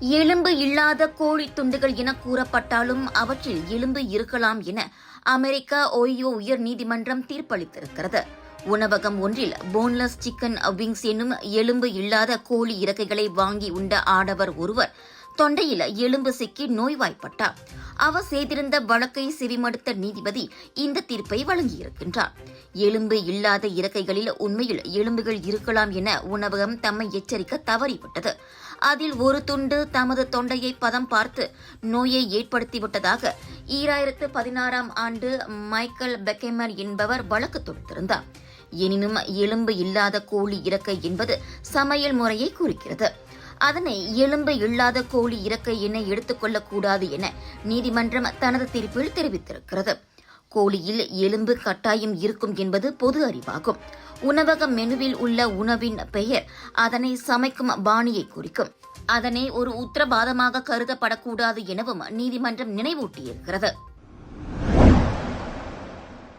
எலும்பு இல்லாத கோழி துண்டுகள் என கூறப்பட்டாலும் அவற்றில் எலும்பு இருக்கலாம் என அமெரிக்கா ஓயோ உயர் நீதிமன்றம் தீர்ப்பளித்திருக்கிறது. உணவகம் ஒன்றில் போன்லெஸ் சிக்கன் விங்ஸ் என்னும் எலும்பு இல்லாத கோழி இறக்கைகளை வாங்கி உண்ட ஆடவர் ஒருவர் தொண்டையில் எலும்பு சிக்கி நோய்வாய்ப்பட்டார். அவர் செய்திருந்த வழக்கை செவிமடுத்த நீதிபதி இந்த தீர்ப்பை வழங்கியிருக்கின்றார். எலும்பு இல்லாத இறக்கைகளில் உண்மையில் எலும்புகள் இருக்கலாம் என உணவகம் தம்மை எச்சரிக்க தவறிவிட்டது. அதில் ஒரு துண்டு தமது தொண்டையை பதம் பார்த்து நோயை ஏற்படுத்திவிட்டதாக 2016 ஆண்டு மைக்கேல் பெக்கெமர் என்பவர் வழக்கு தொடுத்திருந்தார். எனினும் எலும்பு இல்லாத கோழி இறக்கை என்பது சமையல் முறையை குறிக்கிறது. அதனை எலும்பு இல்லாத கோழி இறக்கை என எடுத்துக்கொள்ளக்கூடாது என நீதிமன்றம் தனது தீர்ப்பில் தெரிவித்திருக்கிறது. கோழியில் எலும்பு கட்டாயம் இருக்கும் என்பது பொது அறிவாகும். உணவக மெனுவில் உள்ள உணவின் பெயர் அதனை சமைக்கும் பாணியை குறிக்கும். அதனை ஒரு உத்தரவாதமாக கருதப்படக்கூடாது எனவும் நீதிமன்றம் நினைவூட்டியிருக்கிறது.